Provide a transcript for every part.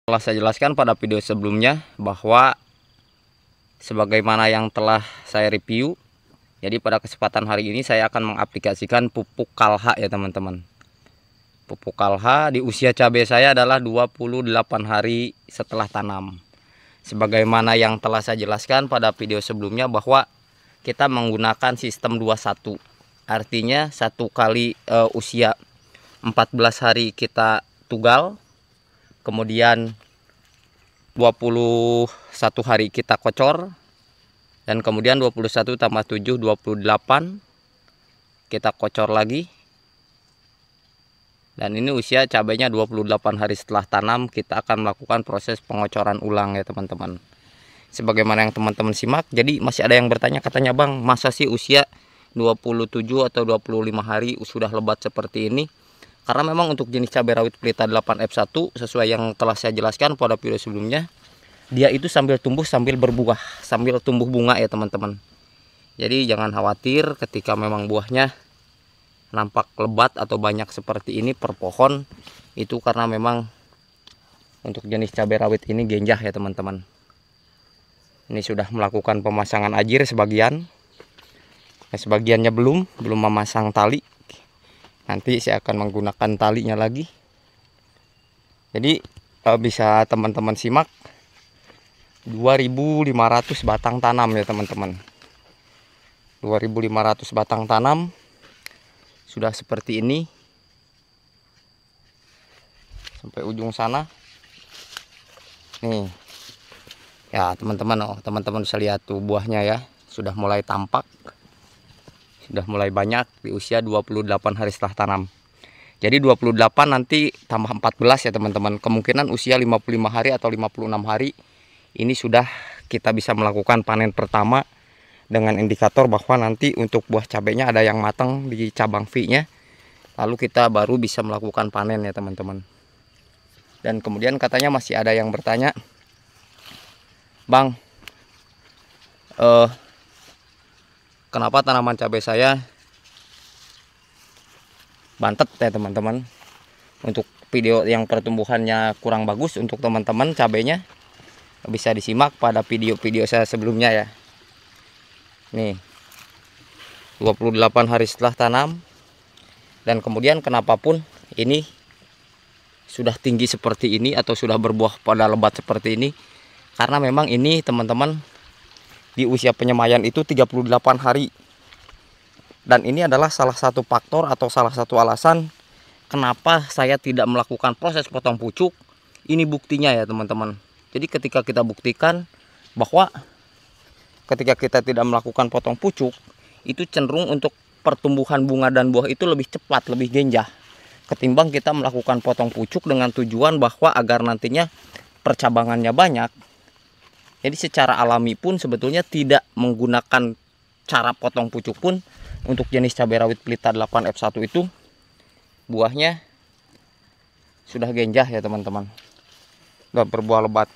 Telah saya jelaskan pada video sebelumnya bahwa sebagaimana yang telah saya review, jadi pada kesempatan hari ini saya akan mengaplikasikan pupuk Kalha ya teman-teman. Pupuk Kalha di usia cabai saya adalah 28 hari setelah tanam. Sebagaimana yang telah saya jelaskan pada video sebelumnya bahwa kita menggunakan sistem 21. Artinya satu kali usia 14 hari kita tugal, kemudian 21 hari kita kocor, dan kemudian 21 tambah 7 28 kita kocor lagi. Dan ini usia cabainya 28 hari setelah tanam, kita akan melakukan proses pengocoran ulang ya teman-teman. Sebagaimana yang teman-teman simak, jadi masih ada yang bertanya, katanya bang, masa sih usia 27 atau 25 hari sudah lebat seperti ini? Karena memang untuk jenis cabai rawit pelita 8F1 sesuai yang telah saya jelaskan pada video sebelumnya, dia itu sambil tumbuh sambil berbuah, sambil tumbuh bunga ya teman-teman. Jadi jangan khawatir ketika memang buahnya nampak lebat atau banyak seperti ini per pohon, itu karena memang untuk jenis cabai rawit ini genjah ya teman-teman. Ini sudah melakukan pemasangan ajir sebagian, sebagiannya belum memasang tali. Nanti saya akan menggunakan talinya lagi. Jadi bisa teman-teman simak 2.500 batang tanam ya teman-teman. 2.500 batang tanam sudah seperti ini sampai ujung sana. Nih ya teman-teman, teman-teman bisa lihat tuh buahnya ya, sudah mulai tampak, sudah mulai banyak di usia 28 hari setelah tanam. Jadi 28 nanti tambah 14 ya teman-teman, kemungkinan usia 55 hari atau 56 hari ini sudah kita bisa melakukan panen pertama, dengan indikator bahwa nanti untuk buah cabainya ada yang matang di cabang V-nya, lalu kita baru bisa melakukan panen ya teman-teman. Dan kemudian katanya masih ada yang bertanya, bang, kenapa tanaman cabai saya bantet ya teman-teman? Untuk video yang pertumbuhannya kurang bagus untuk teman-teman cabainya, bisa disimak pada video-video saya sebelumnya ya. Nih 28 hari setelah tanam, dan kemudian kenapapun ini sudah tinggi seperti ini atau sudah berbuah pada lebat seperti ini, karena memang ini teman-teman di usia penyemaian itu 38 hari. Dan ini adalah salah satu faktor atau salah satu alasan kenapa saya tidak melakukan proses potong pucuk. Ini buktinya ya teman-teman. Jadi ketika kita buktikan bahwa ketika kita tidak melakukan potong pucuk, itu cenderung untuk pertumbuhan bunga dan buah itu lebih cepat, lebih genjah, ketimbang kita melakukan potong pucuk dengan tujuan bahwa agar nantinya percabangannya banyak. Jadi secara alami pun sebetulnya tidak menggunakan cara potong pucuk pun, untuk jenis cabai rawit pelita 8F1 itu buahnya sudah genjah ya teman-teman, sudah berbuah lebat.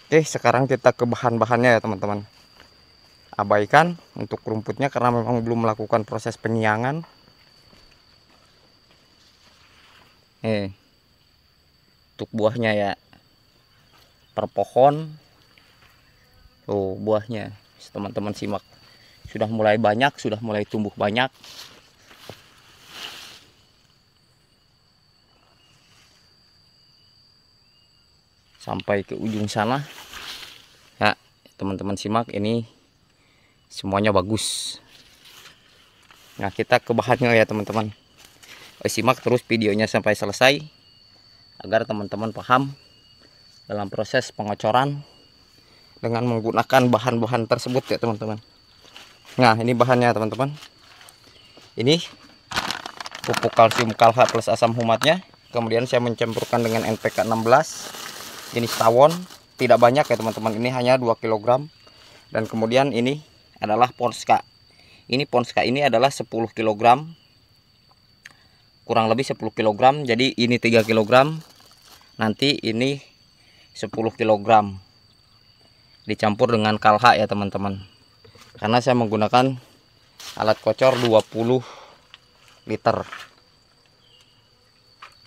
Oke, sekarang kita ke bahan-bahannya ya teman-teman. Abaikan untuk rumputnya karena memang belum melakukan proses penyiangan. Untuk buahnya ya, per pohon tuh buahnya teman-teman simak, sudah mulai banyak, sudah mulai tumbuh banyak. Sampai ke ujung sana ya teman-teman simak, ini semuanya bagus. Nah kita ke bahannya ya teman-teman, simak terus videonya sampai selesai agar teman-teman paham dalam proses pengocoran dengan menggunakan bahan-bahan tersebut ya teman-teman. Nah ini bahannya teman-teman, ini pupuk kalsium Kalha plus asam humatnya, kemudian saya mencampurkan dengan NPK 16 jenis tawon, tidak banyak ya teman-teman, ini hanya 2 kg. Dan kemudian ini adalah Ponska. Ini Ponska ini adalah 10 kg, kurang lebih 10 kg. Jadi ini 3 kg, nanti ini 10 kg dicampur dengan Kalha ya teman-teman. Karena saya menggunakan alat kocor 20 liter.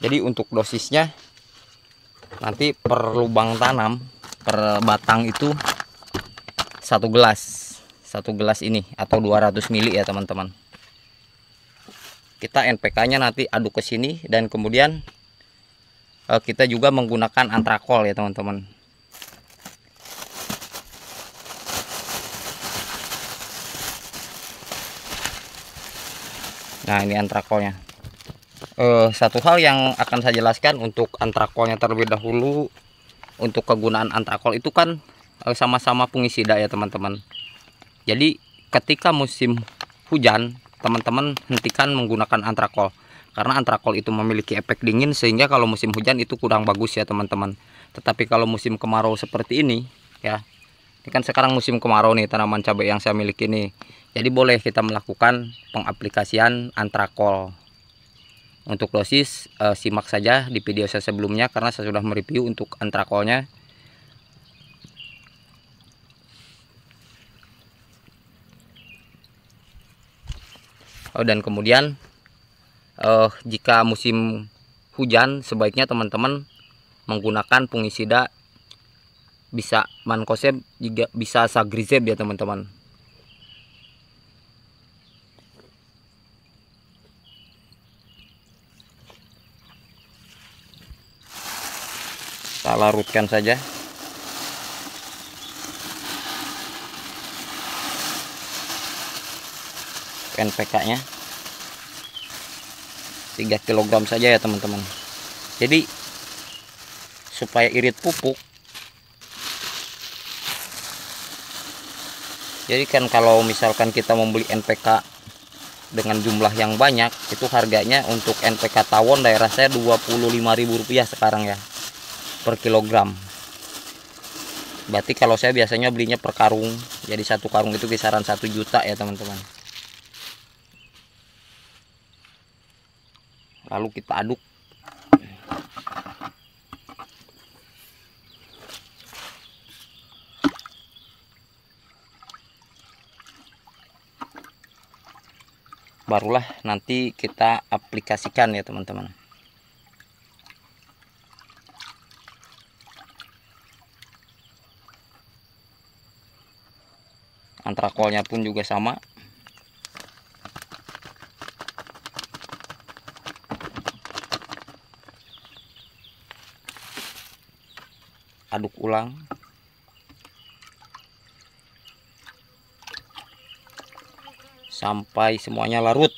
Jadi untuk dosisnya nanti per lubang tanam, per batang itu 1 gelas ini atau 200 mili ya teman-teman. Kita NPK nya nanti aduk ke sini, dan kemudian kita juga menggunakan antrakol ya teman-teman. Nah, ini antrakolnya. Satu hal yang akan saya jelaskan untuk antrakolnya terlebih dahulu. Untuk kegunaan antrakol itu kan sama-sama fungisida ya teman-teman. Jadi ketika musim hujan, teman-teman hentikan menggunakan antrakol, karena antrakol itu memiliki efek dingin, sehingga kalau musim hujan itu kurang bagus ya teman-teman. Tetapi kalau musim kemarau seperti ini ya, ini kan sekarang musim kemarau nih tanaman cabai yang saya miliki ini. Jadi boleh kita melakukan pengaplikasian antrakol. Untuk dosis simak saja di video saya sebelumnya, karena saya sudah mereview untuk antrakolnya. Dan kemudian jika musim hujan sebaiknya teman-teman menggunakan fungisida, bisa mancozeb juga bisa sagrizeb ya teman-teman. Kita larutkan saja. NPK-nya 3 kg saja ya teman-teman. Jadi supaya irit pupuk, jadi kan kalau misalkan kita membeli NPK dengan jumlah yang banyak, itu harganya untuk NPK tawon daerah saya Rp25.000 sekarang ya per kilogram. Berarti kalau saya biasanya belinya per karung, jadi satu karung itu kisaran 1 juta ya teman-teman. Lalu kita aduk. Barulah nanti kita aplikasikan ya teman-teman. Antrakolnya pun juga sama. Aduk ulang. Sampai semuanya larut.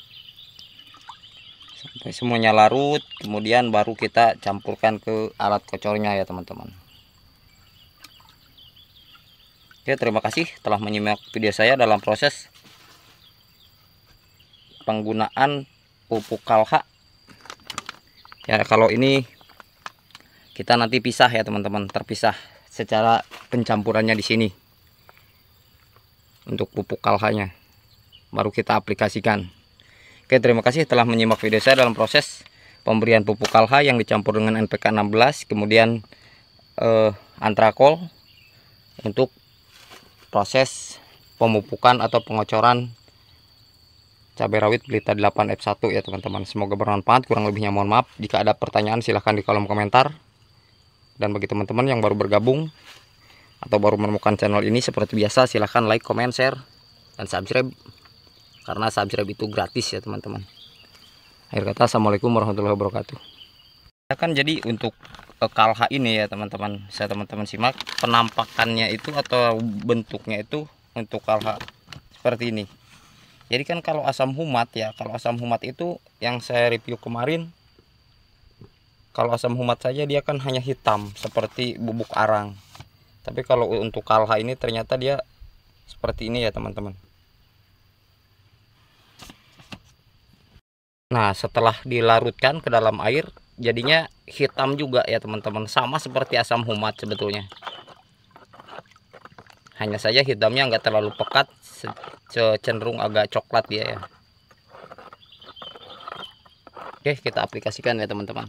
Sampai semuanya larut, kemudian baru kita campurkan ke alat kocornya ya teman-teman. Oke, terima kasih telah menyimak video saya dalam proses penggunaan pupuk KALHA. Ya, kalau ini kita nanti pisah ya teman-teman, terpisah secara pencampurannya di sini. Untuk pupuk KALHA-nya baru kita aplikasikan. Oke, terima kasih telah menyimak video saya dalam proses pemberian pupuk KALHA yang dicampur dengan NPK 16, kemudian antrakol untuk proses pemupukan atau pengocoran cabai rawit Belita 8F1 ya teman-teman. Semoga bermanfaat, kurang lebihnya mohon maaf. Jika ada pertanyaan silahkan di kolom komentar. Dan bagi teman-teman yang baru bergabung atau baru menemukan channel ini, seperti biasa silahkan like, comment, share, dan subscribe, karena subscribe itu gratis ya teman-teman. Akhir kata, assalamualaikum warahmatullahi wabarakatuh. Kan jadi untuk KALHA ini ya teman-teman, saya teman-teman simak penampakannya itu atau bentuknya itu untuk KALHA seperti ini. Jadi kan kalau asam humat ya, kalau asam humat itu yang saya review kemarin, kalau asam humat saja dia kan hanya hitam seperti bubuk arang. Tapi kalau untuk KALHA ini ternyata dia seperti ini ya teman-teman. Nah, setelah dilarutkan ke dalam air, jadinya hitam juga ya teman-teman, sama seperti asam humat sebetulnya. Hanya saja hitamnya nggak terlalu pekat, cenderung agak coklat dia ya. Oke, kita aplikasikan ya teman-teman.